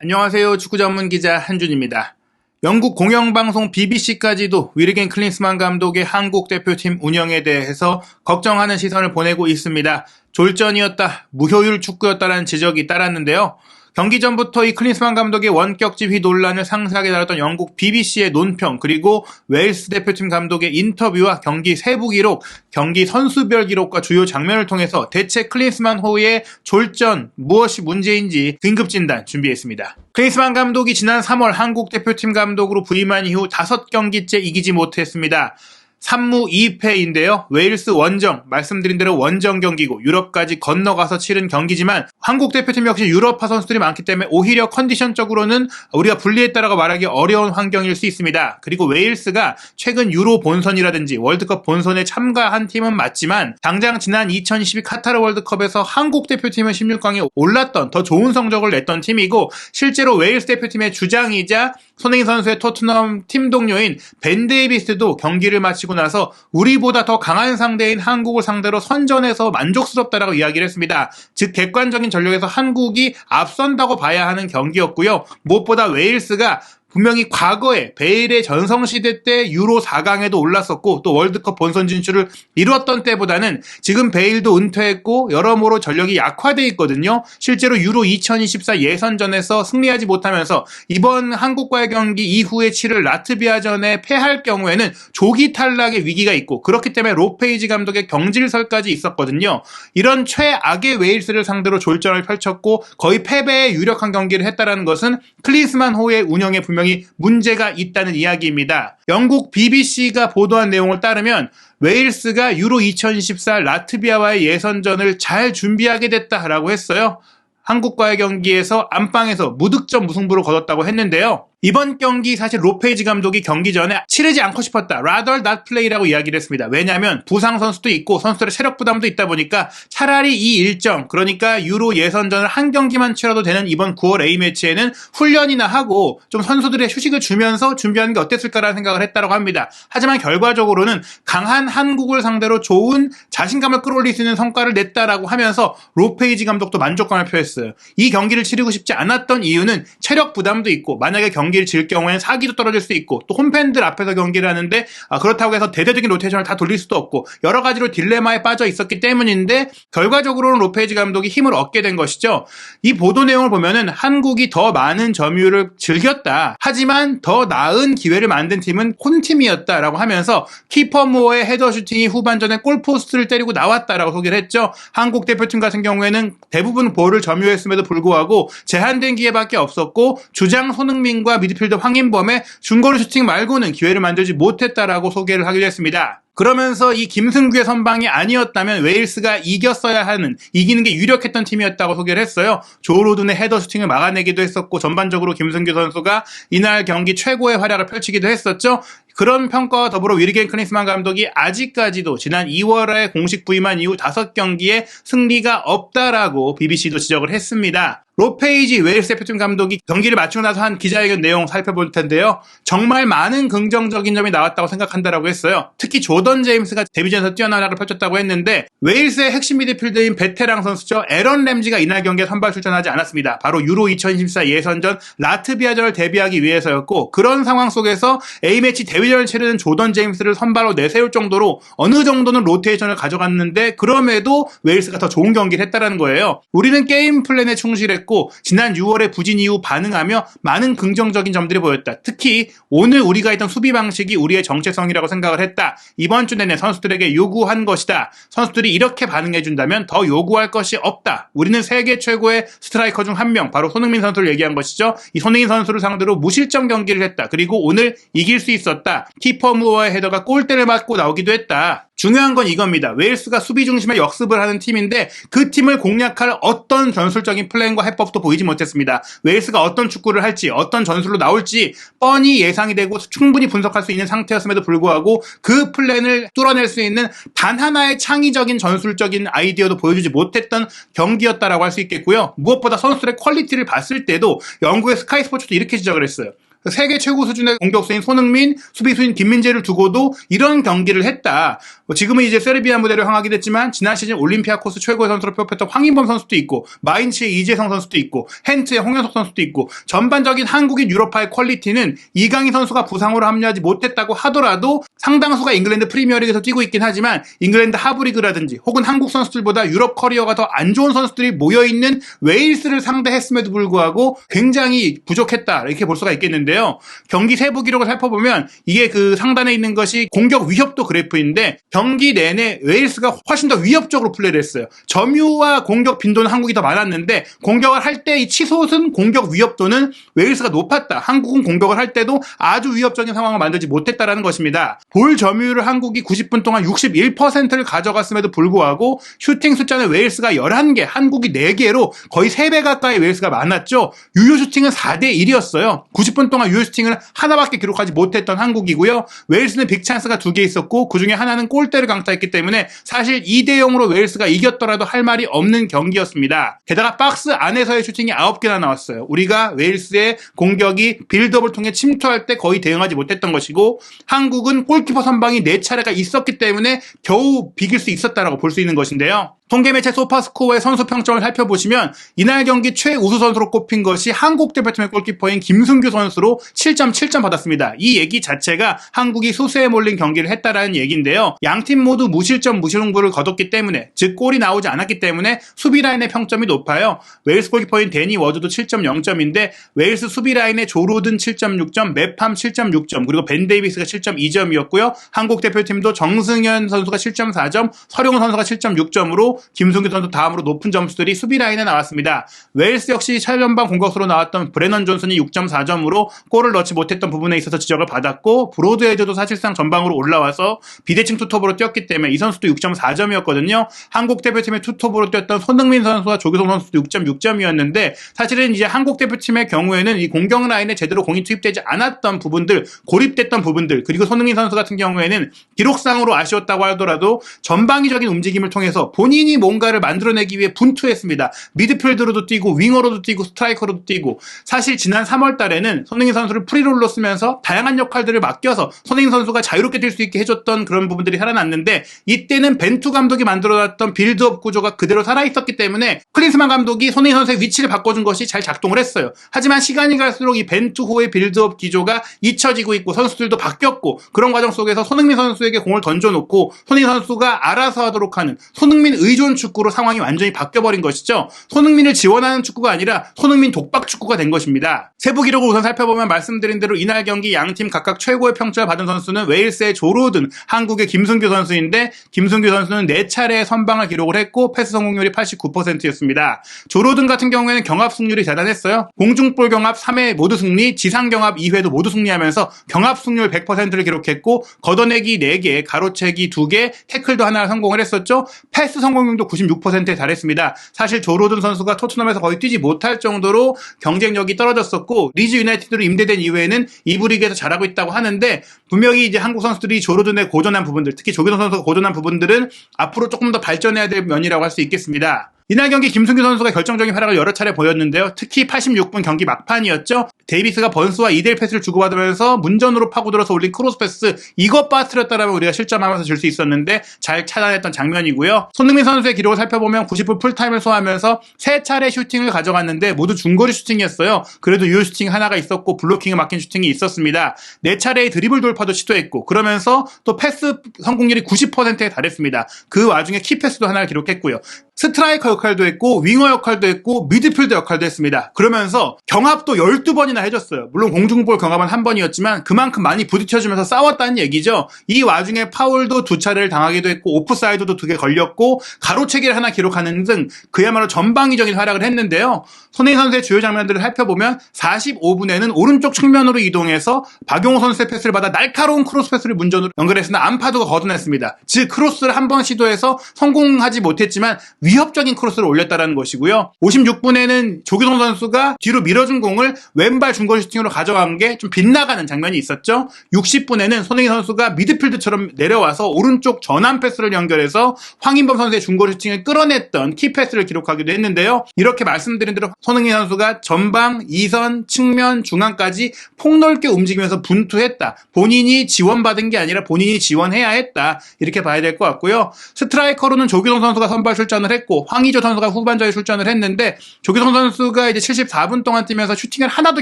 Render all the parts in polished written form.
안녕하세요. 축구 전문 기자 한준입니다. 영국 공영방송 BBC까지도 위르겐 클린스만 감독의 한국 대표팀 운영에 대해서 걱정하는 시선을 보내고 있습니다. 졸전이었다, 무효율 축구였다라는 지적이 따랐는데요. 경기 전부터 이 클린스만 감독의 원격 지휘 논란을 상세하게 다뤘던 영국 BBC의 논평, 그리고 웨일스 대표팀 감독의 인터뷰와 경기 세부 기록, 경기 선수별 기록과 주요 장면을 통해서 대체 클린스만 호의 졸전, 무엇이 문제인지 긴급 진단 준비했습니다. 클린스만 감독이 지난 3월 한국 대표팀 감독으로 부임한 이후 5경기째 이기지 못했습니다. 3무 2패인데요. 웨일스 원정, 말씀드린 대로 원정 경기고 유럽까지 건너가서 치른 경기지만 한국 대표팀 역시 유럽파 선수들이 많기 때문에 오히려 컨디션적으로는 우리가 불리했다라고 말하기 어려운 환경일 수 있습니다. 그리고 웨일스가 최근 유로 본선이라든지 월드컵 본선에 참가한 팀은 맞지만 당장 지난 2022 카타르 월드컵에서 한국 대표팀은 16강에 올랐던 더 좋은 성적을 냈던 팀이고, 실제로 웨일스 대표팀의 주장이자 손흥민 선수의 토트넘 팀 동료인 벤 데이비스도 경기를 마치고 나서 우리보다 더 강한 상대인 한국을 상대로 선전해서 만족스럽다라고 이야기를 했습니다. 즉 객관적인 전력에서 한국이 앞선다고 봐야 하는 경기였고요. 무엇보다 웨일스가 분명히 과거에 베일의 전성시대 때 유로 4강에도 올랐었고 또 월드컵 본선 진출을 이루었던 때보다는 지금 베일도 은퇴했고 여러모로 전력이 약화되어 있거든요. 실제로 유로 2024 예선전에서 승리하지 못하면서 이번 한국과의 경기 이후에 치를 라트비아전에 패할 경우에는 조기 탈락의 위기가 있고, 그렇기 때문에 로페이지 감독의 경질설까지 있었거든요. 이런 최악의 웨일스를 상대로 졸전을 펼쳤고 거의 패배에 유력한 경기를 했다는 것은 클린스만 호의 운영에 분명히 문제가 있다는 이야기입니다. 영국 BBC가 보도한 내용을 따르면 웨일스가 유로 2024 라트비아와의 예선전을 잘 준비하게 됐다라고 했어요. 한국과의 경기에서 안방에서 무득점 무승부를 거뒀다고 했는데요. 이번 경기 사실 로페이지 감독이 경기 전에 치르지 않고 싶었다, rather not play라고 이야기를 했습니다. 왜냐하면 부상 선수도 있고 선수들의 체력 부담도 있다 보니까 차라리 이 일정, 그러니까 유로 예선전을 한 경기만 치러도 되는 이번 9월 A매치에는 훈련이나 하고 좀 선수들의 휴식을 주면서 준비하는 게 어땠을까라는 생각을 했다고 합니다. 하지만 결과적으로는 강한 한국을 상대로 좋은 자신감을 끌어올릴 수 있는 성과를 냈다라고 하면서 로페이지 감독도 만족감을 표했어요. 이 경기를 치르고 싶지 않았던 이유는 체력 부담도 있고, 만약에 경기를 질 경우에는 사기도 떨어질 수 있고, 또 홈팬들 앞에서 경기를 하는데 그렇다고 해서 대대적인 로테이션을 다 돌릴 수도 없고 여러 가지로 딜레마에 빠져 있었기 때문인데, 결과적으로는 로페이지 감독이 힘을 얻게 된 것이죠. 이 보도 내용을 보면은 한국이 더 많은 점유율을 즐겼다, 하지만 더 나은 기회를 만든 팀은 콘팀이었다라고 하면서 키퍼 무어의 헤더 슈팅이 후반전에 골포스트를 때리고 나왔다라고 소개를 했죠. 한국 대표팀 같은 경우에는 대부분 볼을 점유했음에도 불구하고 제한된 기회밖에 없었고, 주장 손흥민과 미드필더 황인범의 중거리 슈팅 말고는 기회를 만들지 못했다라고 소개를 하기도 했습니다. 그러면서 이 김승규의 선방이 아니었다면 웨일스가 이겼어야 하는, 이기는 게 유력했던 팀이었다고 소개를 했어요. 조 로든의 헤더 슈팅을 막아내기도 했었고, 전반적으로 김승규 선수가 이날 경기 최고의 활약을 펼치기도 했었죠. 그런 평가와 더불어 위르겐 클린스만 감독이 아직까지도 지난 2월에 공식 부임한 이후 5경기에 승리가 없다라고 BBC도 지적을 했습니다. 로페이지 웨일스 대표팀 감독이 경기를 마치고 나서 한 기자회견 내용 살펴볼 텐데요. 정말 많은 긍정적인 점이 나왔다고 생각한다라고 했어요. 특히 조던 제임스가 데뷔전에서 뛰어난 활약을 펼쳤다고 했는데, 웨일스의 핵심 미드필더인 베테랑 선수죠. 에런 램지가 이날 경기에 선발 출전하지 않았습니다. 바로 유로 2024 예선전 라트비아전을 대비하기 위해서였고, 그런 상황 속에서 A매치 데뷔전을 치르는 조던 제임스를 선발로 내세울 정도로 어느 정도는 로테이션을 가져갔는데, 그럼에도 웨일스가 더 좋은 경기를 했다는 거예요. 우리는 게임 플랜에 충실했고 지난 6월에 부진 이후 반응하며 많은 긍정적인 점들이 보였다. 특히 오늘 우리가 했던 수비 방식이 우리의 정체성이라고 생각을 했다. 이번 주 내내 선수들에게 요구한 것이다. 선수들이 이렇게 반응해준다면 더 요구할 것이 없다. 우리는 세계 최고의 스트라이커 중 한 명, 바로 손흥민 선수를 얘기한 것이죠. 이 손흥민 선수를 상대로 무실점 경기를 했다. 그리고 오늘 이길 수 있었다. 키퍼 무어의 헤더가 골대를 맞고 나오기도 했다. 중요한 건 이겁니다. 웨일스가 수비 중심의 역습을 하는 팀인데 그 팀을 공략할 어떤 전술적인 플랜과 해법도 보이지 못했습니다. 웨일스가 어떤 축구를 할지, 어떤 전술로 나올지 뻔히 예상이 되고 충분히 분석할 수 있는 상태였음에도 불구하고 그 플랜을 뚫어낼 수 있는 단 하나의 창의적인 전술적인 아이디어도 보여주지 못했던 경기였다라고 할 수 있겠고요. 무엇보다 선수들의 퀄리티를 봤을 때도 영국의 스카이 스포츠도 이렇게 지적을 했어요. 세계 최고 수준의 공격수인 손흥민, 수비수인 김민재를 두고도 이런 경기를 했다. 지금은 이제 세르비아 무대로 향하게 됐지만 지난 시즌 올림피아코스 최고의 선수로 뽑혔던 황인범 선수도 있고 마인츠의 이재성 선수도 있고 헨트의 홍현석 선수도 있고 전반적인 한국인 유럽파의 퀄리티는 이강인 선수가 부상으로 합류하지 못했다고 하더라도 상당수가 잉글랜드 프리미어리그에서 뛰고 있긴 하지만 잉글랜드 하브리그라든지 혹은 한국 선수들보다 유럽 커리어가 더 안 좋은 선수들이 모여있는 웨일스를 상대했음에도 불구하고 굉장히 부족했다 이렇게 볼 수가 있겠는데요. 경기 세부 기록을 살펴보면 이게 그 상단에 있는 것이 공격 위협도 그래프인데 경기 내내 웨일스가 훨씬 더 위협적으로 플레이를 했어요. 점유와 공격 빈도는 한국이 더 많았는데 공격을 할 때 이 치솟은 공격 위협도는 웨일스가 높았다. 한국은 공격을 할 때도 아주 위협적인 상황을 만들지 못했다라는 것입니다. 볼 점유율을 한국이 90분 동안 61%를 가져갔음에도 불구하고 슈팅 숫자는 웨일스가 11개, 한국이 4개로 거의 3배 가까이 웨일스가 많았죠. 유효 슈팅은 4대 1이었어요. 90분 동안 유효 슈팅을 하나밖에 기록하지 못했던 한국이고요. 웨일스는 빅찬스가 2개 있었고 그중에 하나는 골대를 강타했기 때문에 사실 2대 0으로 웨일스가 이겼더라도 할 말이 없는 경기였습니다. 게다가 박스 안에서의 슈팅이 9개나 나왔어요. 우리가 웨일스의 공격이 빌드업을 통해 침투할 때 거의 대응하지 못했던 것이고 한국은 골키퍼 선방이 4차례가 있었기 때문에 겨우 비길 수 있었다라고 볼 수 있는 것인데요. 통계매체 소파스코어의 선수 평점을 살펴보시면 이날 경기 최우수 선수로 꼽힌 것이 한국 대표팀의 골키퍼인 김승규 선수로 7.7점 받았습니다. 이 얘기 자체가 한국이 수세에 몰린 경기를 했다라는 얘기인데요. 양팀 모두 무실점 무실승부를 거뒀기 때문에 즉 골이 나오지 않았기 때문에 수비 라인의 평점이 높아요. 웨일스 골키퍼인 데니 워드도 7.0점인데 웨일스 수비 라인의 조로든 7.6점, 맵팜 7.6점 그리고 벤 데이비스가 7.2점이었고요. 한국 대표팀도 정승현 선수가 7.4점, 서룡 선수가 7.6점으로 김승규 선수 다음으로 높은 점수들이 수비 라인에 나왔습니다. 웨일스 역시 차전방 공격수로 나왔던 브레넌 존슨이 6.4점으로 골을 넣지 못했던 부분에 있어서 지적을 받았고 브로드헤드도 사실상 전방으로 올라와서 비대칭 투톱으로 뛰었기 때문에 이 선수도 6.4점이었거든요. 한국 대표팀의 투톱으로 뛰었던 손흥민 선수와 조규성 선수도 6.6점이었는데 사실은 이제 한국 대표팀의 경우에는 이 공격 라인에 제대로 공이 투입되지 않았던 부분들, 고립됐던 부분들 그리고 손흥민 선수 같은 경우에는 기록상으로 아쉬웠다고 하더라도 전방위적인 움직임을 통해서 본인이 뭔가를 만들어내기 위해 분투했습니다. 미드필드로도 뛰고 윙어로도 뛰고 스트라이커로도 뛰고 사실 지난 3월 달에는 손흥민 선수를 프리롤로 쓰면서 다양한 역할들을 맡겨서 손흥민 선수가 자유롭게 뛸 수 있게 해줬던 그런 부분들이 살아났는데 이때는 벤투 감독이 만들어놨던 빌드업 구조가 그대로 살아있었기 때문에 클린스만 감독이 손흥민 선수의 위치를 바꿔준 것이 잘 작동을 했어요. 하지만 시간이 갈수록 이 벤투 후의 빌드업 기조가 잊혀지고 있고 선수들도 바뀌었고 그런 과정 속에서 손흥민 선수에게 공을 던져놓고 손흥민 선수가 알아서 하도록 하는 손흥민 의존 축구로 상황이 완전히 바뀌어버린 것이죠. 손흥민을 지원하는 축구가 아니라 손흥민 독박 축구가 된 것입니다. 세부 기록을 우선 살펴보면 말씀드린 대로 이날 경기 양팀 각각 최고의 평점을 받은 선수는 웨일스의 조로든, 한국의 김승규 선수인데 김승규 선수는 4차례의 선방을 기록을 했고 패스 성공률이 89%였습니다. 조로든 같은 경우에는 경합 승률이 대단했어요. 공중볼 경합 3회 모두 승리, 지상 경합 2회도 모두 승리하면서 경합 승률 100%를 기록했고 걷어내기 4개, 가로채기 2개, 태클도 하나 성공을 했었죠. 패스 성공률도 96%에 달했습니다. 사실 조로든 선수가 토트넘에서 거의 뛰지 못할 정도로 경쟁력이 떨어졌었고 리즈 유나이티드로 임대된 이후에는 2부 리그에서 잘하고 있다고 하는데 분명히 이제 한국 선수들이 조로든의 고전한 부분들, 특히 조규성 선수가 고전한 부분들은 앞으로 조금 더 발전해야 될 면이라고 할 수 있겠습니다. 이날 경기 김승규 선수가 결정적인 활약을 여러 차례 보였는데요. 특히 86분 경기 막판이었죠. 데이비스가 번스와 2대1 패스를 주고받으면서 문전으로 파고들어서 올린 크로스 패스 이것 빠뜨렸다라면 우리가 실점하면서 줄 수 있었는데 잘 차단했던 장면이고요. 손흥민 선수의 기록을 살펴보면 90분 풀타임을 소화하면서 3차례 슈팅을 가져갔는데 모두 중거리 슈팅이었어요. 그래도 유효 슈팅 하나가 있었고 블로킹에 막힌 슈팅이 있었습니다. 4차례의 드리블 돌파도 시도했고 그러면서 또 패스 성공률이 90%에 달했습니다. 그 와중에 키패스도 하나를 기록했고요. 스트라이커 역할도 했고 윙어 역할도 했고 미드필더 역할도 했습니다. 그러면서 경합도 12번이나 해줬어요. 물론 공중볼 경합은 1번이었지만 그만큼 많이 부딪혀주면서 싸웠다는 얘기죠. 이 와중에 파울도 2차례를 당하기도 했고 오프사이드도 2개 걸렸고 가로채기를 하나 기록하는 등 그야말로 전방위적인 활약을 했는데요. 손흥민 선수의 주요 장면들을 살펴보면 45분에는 오른쪽 측면으로 이동해서 박용호 선수의 패스를 받아 날카로운 크로스 패스를 문전으로 연결했으나 안파두가 걷어냈습니다. 즉 크로스를 한 번 시도해서 성공하지 못했지만 위협적인 크로스를 올렸다라는 것이고요. 56분에는 조규성 선수가 뒤로 밀어준 공을 왼발 중거리 슈팅으로 가져간 게 좀 빗나가는 장면이 있었죠. 60분에는 손흥민 선수가 미드필드처럼 내려와서 오른쪽 전환 패스를 연결해서 황인범 선수의 중거리 슈팅을 끌어냈던 키패스를 기록하기도 했는데요. 이렇게 말씀드린 대로 손흥민 선수가 전방, 2선, 측면, 중앙까지 폭넓게 움직이면서 분투했다. 본인이 지원받은 게 아니라 본인이 지원해야 했다. 이렇게 봐야 될 것 같고요. 스트라이커로는 조규성 선수가 선발 출전을 했고 황의조 선수가 후반전에 출전을 했는데 조규성 선수가 이제 74분 동안 뛰면서 슈팅을 하나도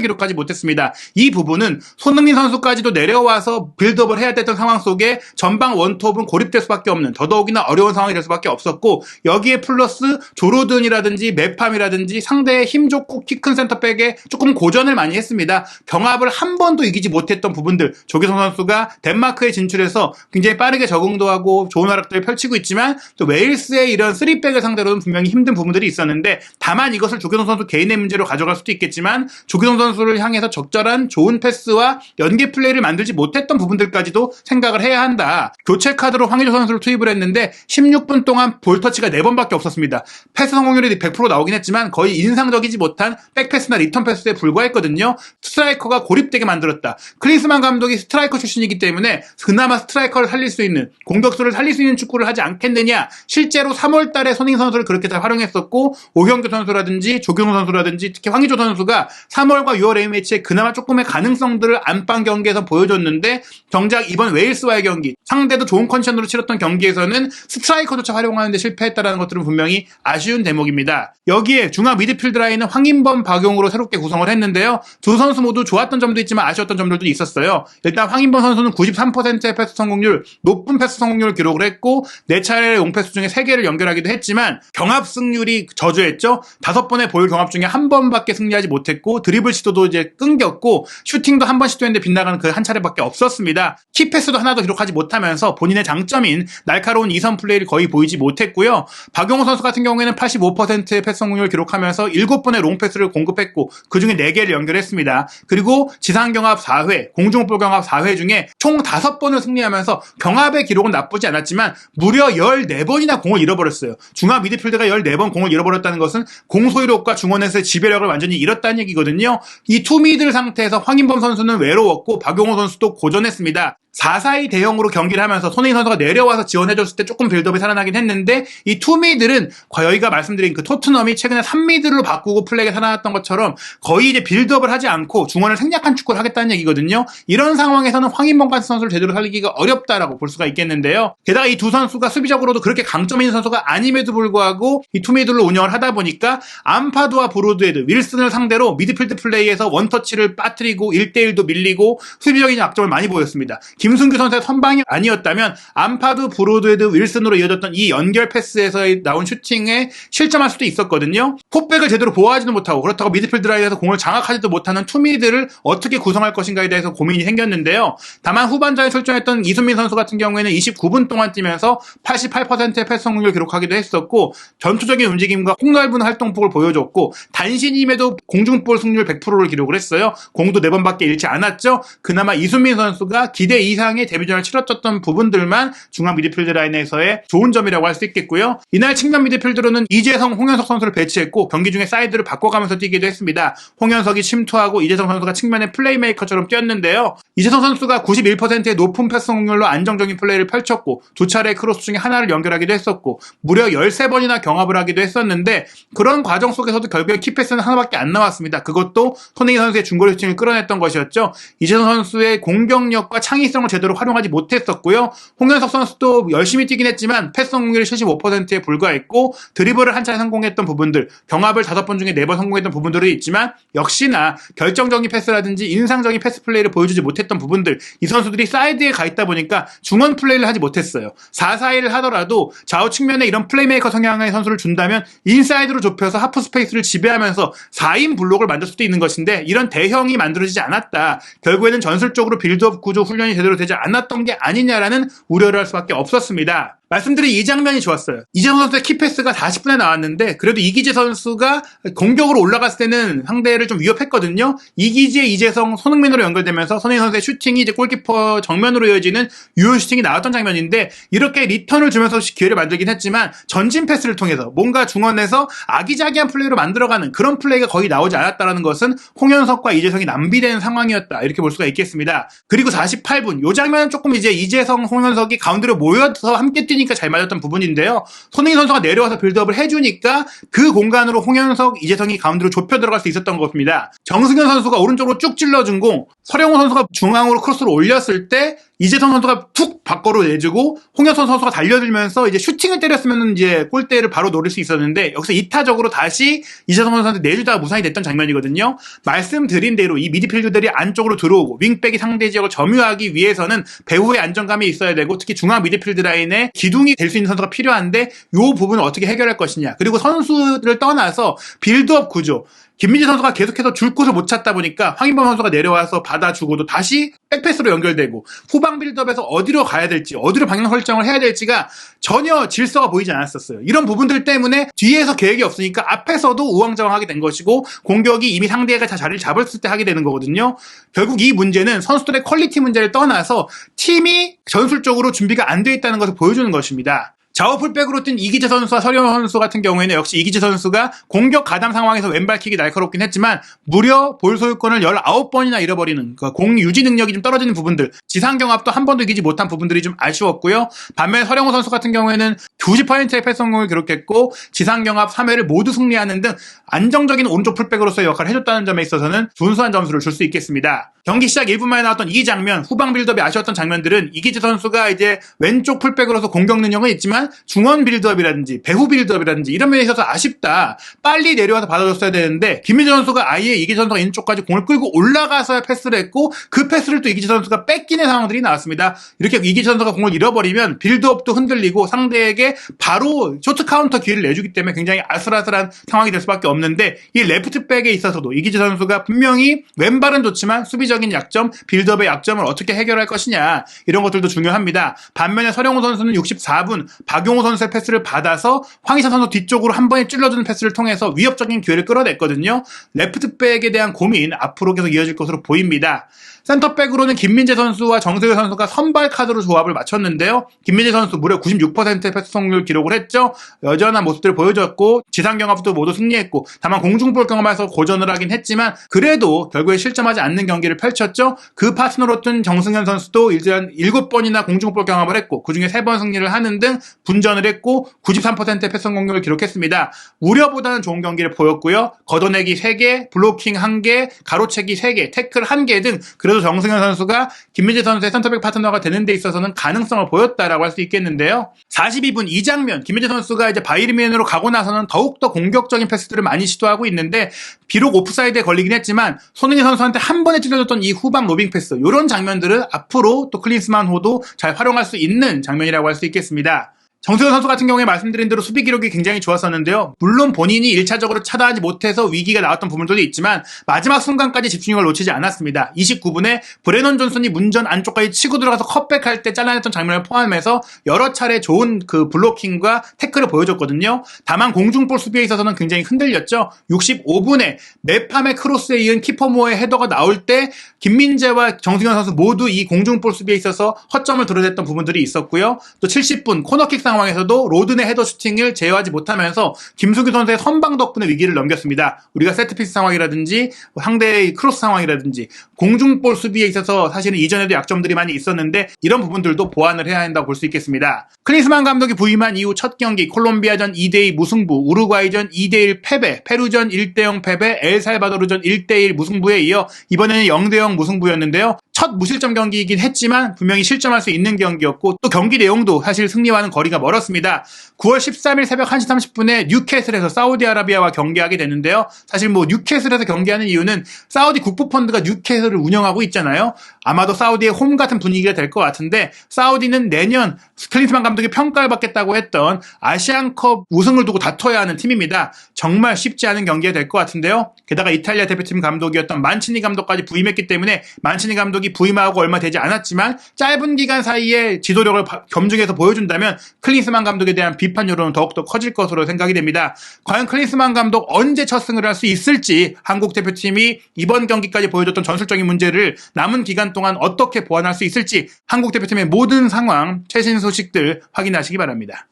기록하지 못했습니다. 이 부분은 손흥민 선수까지도 내려와서 빌드업을 해야 됐던 상황 속에 전방 원톱은 고립될 수밖에 없는 더더욱이나 어려운 상황이 될 수밖에 없었고 여기에 플러스 조로든이라든지 메팜이라든지 상대의 힘 좋고 키 큰 센터백에 조금 고전을 많이 했습니다. 경합을 한 번도 이기지 못했던 부분들 조규성 선수가 덴마크에 진출해서 굉장히 빠르게 적응도 하고 좋은 활약들을 펼치고 있지만 또 웨일스의 이런 3백을 상대로는 분명히 힘든 부분들이 있었는데 다만 이것을 조규성 선수 개인의 문제로 가져갈 수도 있겠지만 조규성 선수를 향해서 적절한 좋은 패스와 연계 플레이를 만들지 못했던 부분들까지도 생각을 해야 한다. 교체 카드로 황의조 선수를 투입을 했는데 16분 동안 볼터치가 4번밖에 없었습니다. 패스 성공률이 100% 나오긴 했지만 거의 인상적이지 못한 백패스나 리턴 패스에 불과했거든요. 스트라이커가 고립되게 만들었다. 클린스만 감독이 스트라이커 출신이기 때문에 그나마 스트라이커를 살릴 수 있는 공격수를 살릴 수 있는 축구를 하지 않겠느냐. 실제로 3월 달에 손흥민 선수를 그렇게 잘 활용했었고 오형규 선수라든지 조경호 선수라든지 특히 황의조 선수가 3월과 6월 A매치에 그나마 조금의 가능성들을 안방 경기에서 보여줬는데 정작 이번 웨일스와의 경기 상대도 좋은 컨디션으로 치렀던 경기에서는 스트라이커조차 활용하는데 실패했다는 것들은 분명히 아쉬운 대목입니다. 여기에 중앙 미드필드 라인은 황인범, 박용으로 새롭게 구성을 했는데요. 두 선수 모두 좋았던 점도 있지만 아쉬웠던 점들도 있었어요. 일단 황인범 선수는 93%의 패스 성공률, 높은 패스 성공률을 기록을 했고 4차례의 롱패스 중에 3개를 연결하기도 했지만 경합 승률이 저조했죠. 5번의 볼 경합 중에 1번밖에 승리하지 못했고 드리블 시도도 이제 끊겼고 슈팅도 한 번 시도했는데 빗나가는 그 한 차례밖에 없었습니다. 키패스도 하나도 기록하지 못하면서 본인의 장점인 날카로운 2선 플레이를 거의 보이지 못했고요. 박용호 선수 같은 경우에는 85%의 패스 성공률을 기록하면서 7번의 롱패스를 공급했고 그중에 4개를 연결했습니다. 그리고 지상경합 4회, 공중볼 경합 4회 중에 총 5번을 승리하면서 경합의 기록은 나쁘지 않았지만 무려 14번이나 공을 잃어버렸어요. 중앙 미드필더가 14번 공을 잃어버렸다는 것은 공소유력과 중원에서의 지배력을 완전히 잃었다는 얘기거든요. 이 투미들 상태에서 황인범 선수는 외로웠고 박용호 선수도 고전했습니다. 4-4-2 대형으로 경기를 하면서 손흥민 선수가 내려와서 지원해줬을 때 조금 빌드업이 살아나긴 했는데 이 투미들은 여기가 말씀드린 그 토트넘이 최근에 3미들로 바꾸고 플레이가 살아났던 것처럼 거의 이제 빌드업을 하지 않고 중원을 생략한 축구를 하겠다는 얘기거든요. 이런 상황에서는 황인범 같은 선수를 제대로 살리기가 어렵다라고 볼 수가 있겠는데요. 게다가 이 두 선수가 수비적으로도 그렇게 강점 있는 선수가 아님에도 불구하고 이 투미들로 운영을 하다 보니까 암파드와 브로드헤드, 윌슨을 상대로 미드필드 플레이에서 원터치를 빠뜨리고 1대1도 밀리고 수비적인 약점을 많이 보였습니다. 김승규 선수의 선방이 아니었다면 암파드, 브로드헤드, 윌슨으로 이어졌던 이 연결 패스에서 나온 슈팅에 실점할 수도 있었거든요. 풋백을 제대로 보호하지도 못하고 그렇다고 미드필드 라인에서 공을 장악하지도 못하는 투미들을 어떻게 구성할 것인가에 대해서 고민이 생겼는데요. 다만 후반전에 출전했던 이순민 선수 같은 경우에는 29분 동안 뛰면서 88%의 패스 성공률을 기록하기도 했었고 전투적인 움직임과 폭넓은 활동폭을 보여줬고 단신임에도 공중볼 승률 100%를 기록을 했어요. 공도 4번밖에 잃지 않았죠. 그나마 이순민 선수가 기대 이상의 데뷔전을 치렀던 부분들만 중앙 미드필드 라인에서의 좋은 점이라고 할 수 있겠고요. 이날 측면 미드필드로는 이재성, 홍현석 선수를 배치했고 경기 중에 사이드를 바꿔가면서 뛰기도 했습니다. 홍현석이 침투하고 이재성 선수가 측면의 플레이메이커처럼 뛰었는데요. 이재성 선수가 91%의 높은 패스 성공률로 안정적인 플레이를 펼쳤고 두 차례의 크로스 중에 하나를 연결하기도 했었고 무려 13번이나 경합을 하기도 했었는데 그런 과정 속에서도 결국에 키패스는 하나밖에 안 나왔습니다. 그것도 손흥민 선수의 중거리 슈팅을 끌어냈던 것이었죠. 이재성 선수의 공격력과 창의성을 제대로 활용하지 못했었고요. 홍현석 선수도 열심히 뛰긴 했지만 패스 성공률이 75%에 불과했고 드리블을 한 차례 성공했던 부분들, 경합을 5번 중에 4번 성공했던 부분들이 있지만 역시나 결정적인 패스라든지 인상적인 패스 플레이를 보여주지 못했던 부분들, 이 선수들이 사이드에 가 있다 보니까 중원 플레이를 하지 못했어요. 4-4-1을 하더라도 좌우 측면에 이런 플레이메이커 성향의 선수를 준다면 인사이드로 좁혀서 하프 스페이스를 지배하면서 4인 블록을 만들 수도 있는 것인데 이런 대형이 만들어지지 않았다. 결국에는 전술적으로 빌드업 구조 훈련이 제대로 되지 않았던 게 아니냐라는 우려를 할 수밖에 없었습니다. 말씀드린 이 장면이 좋았어요. 이재성 선수의 키패스가 40분에 나왔는데 그래도 이기재 선수가 공격으로 올라갔을 때는 상대를 좀 위협했거든요. 이기재, 이재성, 손흥민으로 연결되면서 손흥민 선수의 슈팅이 이제 골키퍼 정면으로 이어지는 유효 슈팅이 나왔던 장면인데 이렇게 리턴을 주면서 기회를 만들긴 했지만 전진 패스를 통해서 뭔가 중원에서 아기자기한 플레이로 만들어가는 그런 플레이가 거의 나오지 않았다는 것은 홍현석과 이재성이 낭비된 상황이었다 이렇게 볼 수가 있겠습니다. 그리고 48분 이 장면은 조금 이제 이재성, 홍현석이 가운데로 모여서 함께 뛰니까 잘 맞았던 부분인데요. 손흥민 선수가 내려와서 빌드업을 해주니까 그 공간으로 홍현석, 이재성이 가운데로 좁혀 들어갈 수 있었던 겁니다. 정승현 선수가 오른쪽으로 쭉 찔러준 공, 서령호 선수가 중앙으로 크로스를 올렸을 때 이재성 선수가 툭 밖으로 내주고 홍현석 선수가 달려들면서 이제 슈팅을 때렸으면 이제 골대를 바로 노릴 수 있었는데 여기서 이타적으로 다시 이재성 선수한테 내주다가 무산이 됐던 장면이거든요. 말씀드린 대로 이 미드필드들이 안쪽으로 들어오고 윙백이 상대 지역을 점유하기 위해서는 배후의 안정감이 있어야 되고 특히 중앙 미드필드 라인에 기둥이 될 수 있는 선수가 필요한데 이 부분을 어떻게 해결할 것이냐. 그리고 선수들을 떠나서 빌드업 구조. 김민재 선수가 계속해서 줄 곳을 못 찾다 보니까 황인범 선수가 내려와서 받아주고도 다시 백패스로 연결되고 후방 빌드업에서 어디로 가야 될지 어디로 방향 설정을 해야 될지가 전혀 질서가 보이지 않았었어요. 이런 부분들 때문에 뒤에서 계획이 없으니까 앞에서도 우왕좌왕하게 된 것이고 공격이 이미 상대가 다 자리를 잡았을 때 하게 되는 거거든요. 결국 이 문제는 선수들의 퀄리티 문제를 떠나서 팀이 전술적으로 준비가 안 돼 있다는 것을 보여주는 것입니다. 좌우 풀백으로 뛴 이기재 선수와 서령호 선수 같은 경우에는 역시 이기재 선수가 공격 가담 상황에서 왼발킥이 날카롭긴 했지만 무려 볼 소유권을 19번이나 잃어버리는 공 유지 능력이 좀 떨어지는 부분들, 지상 경합도 한 번도 이기지 못한 부분들이 좀 아쉬웠고요. 반면 서령호 선수 같은 경우에는 90%의 패스 성공을 기록했고 지상 경합 3회를 모두 승리하는 등 안정적인 오른쪽 풀백으로서의 역할을 해줬다는 점에 있어서는 준수한 점수를 줄 수 있겠습니다. 경기 시작 1분 만에 나왔던 이 장면, 후방 빌드업이 아쉬웠던 장면들은 이기재 선수가 이제 왼쪽 풀백으로서 공격 능력은 있지만 중원 빌드업이라든지 배후 빌드업이라든지 이런 면에 있어서 아쉽다. 빨리 내려와서 받아줬어야 되는데 김민재 선수가 아예 이기재 선수가 있는 쪽까지 공을 끌고 올라가서야 패스를 했고 그 패스를 또 이기재 선수가 뺏기는 상황들이 나왔습니다. 이렇게 이기재 선수가 공을 잃어버리면 빌드업도 흔들리고 상대에게 바로 쇼트 카운터 기회를 내주기 때문에 굉장히 아슬아슬한 상황이 될 수밖에 없는데 이 레프트백에 있어서도 이기재 선수가 분명히 왼발은 좋지만 수비적인 약점, 빌드업의 약점을 어떻게 해결할 것이냐 이런 것들도 중요합니다. 반면에 서령호 선수는 64분 박용호 선수의 패스를 받아서 황희찬 선수 뒤쪽으로 한 번에 찔러주는 패스를 통해서 위협적인 기회를 끌어냈거든요. 레프트백에 대한 고민 앞으로 계속 이어질 것으로 보입니다. 센터백으로는 김민재 선수와 정세효 선수가 선발 카드로 조합을 맞췄는데요. 김민재 선수 무려 96%의 패스 성공률 기록을 했죠. 여전한 모습들을 보여줬고 지상 경합도 모두 승리했고 다만 공중볼 경험에서 고전을 하긴 했지만 그래도 결국에 실점하지 않는 경기를 펼쳤죠. 그 파트너로 뜬 정승현 선수도 일단 7번이나 공중볼 경험을 했고 그중에 3번 승리를 하는 등 분전을 했고 93%의 패스 성공률을 기록했습니다. 우려보다는 좋은 경기를 보였고요. 걷어내기 3개, 블로킹 1개, 가로채기 3개, 태클 1개 등 그래도 정승현 선수가 김민재 선수의 센터백 파트너가 되는 데 있어서는 가능성을 보였다라고 할 수 있겠는데요. 42분 이 장면, 김민재 선수가 이제 바이에른뮌으로 가고 나서는 더욱더 공격적인 패스들을 많이 시도하고 있는데 비록 오프사이드에 걸리긴 했지만 손흥민 선수한테 한 번에 찔러줬던 이 후방 로빙 패스 이런 장면들을 앞으로 또 클린스만호도 잘 활용할 수 있는 장면이라고 할 수 있겠습니다. 정세효 선수 같은 경우에 말씀드린 대로 수비 기록이 굉장히 좋았었는데요. 물론 본인이 1차적으로 차단하지 못해서 위기가 나왔던 부분들도 있지만 마지막 순간까지 집중력을 놓치지 않았습니다. 29분에 브레넌 존슨이 문전 안쪽까지 치고 들어가서 컷백할 때 잘라냈던 장면을 포함해서 여러 차례 좋은 그 블로킹과 태클을 보여줬거든요. 다만 공중볼 수비에 있어서는 굉장히 흔들렸죠. 65분에 메팜의 크로스에 이은 키퍼모어의 헤더가 나올 때 김민재와 정승현 선수 모두 이 공중볼 수비에 있어서 허점을 드러냈던 부분들이 있었고요. 또 70분 코너킥 상황에서도 로든의 헤더 슈팅을 제어하지 못하면서 김수규 선수의 선방 덕분에 위기를 넘겼습니다. 우리가 세트피스 상황이라든지 상대의 크로스 상황이라든지 공중볼 수비에 있어서 사실은 이전에도 약점들이 많이 있었는데 이런 부분들도 보완을 해야 한다고 볼 수 있겠습니다. 클린스만 감독이 부임한 이후 첫 경기 콜롬비아전 2대2 무승부, 우루과이전 2대1 패배, 페루전 1대0 패배, 엘살바도르전 1대1 무승부에 이어 이번에는 0대0 무승부였는데요. 첫 무실점 경기이긴 했지만 분명히 실점할 수 있는 경기였고 또 경기 내용도 사실 승리와는 거리가 멀었습니다. 9월 13일 새벽 1시 30분에 뉴캐슬에서 사우디아라비아와 경기하게 되는데요. 사실 뭐 뉴캐슬에서 경기하는 이유는 사우디 국부펀드가 뉴캐슬을 운영하고 있잖아요. 아마도 사우디의 홈 같은 분위기가 될 것 같은데, 사우디는 내년 클린스만 감독이 평가를 받겠다고 했던 아시안컵 우승을 두고 다퉈야 하는 팀입니다. 정말 쉽지 않은 경기가 될 것 같은데요. 게다가 이탈리아 대표팀 감독이었던 만치니 감독까지 부임했기 때문에 만치니 감독이 부임하고 얼마 되지 않았지만 짧은 기간 사이에 지도력을 검증해서 보여준다면 클린스만 감독에 대한 비판 여론은 더욱더 커질 것으로 생각이 됩니다. 과연 클린스만 감독 언제 첫 승을 할 수 있을지, 한국 대표팀이 이번 경기까지 보여줬던 전술적인 문제를 남은 기간 동안 어떻게 보완할 수 있을지, 한국 대표팀의 모든 상황, 최신 소식들 확인하시기 바랍니다.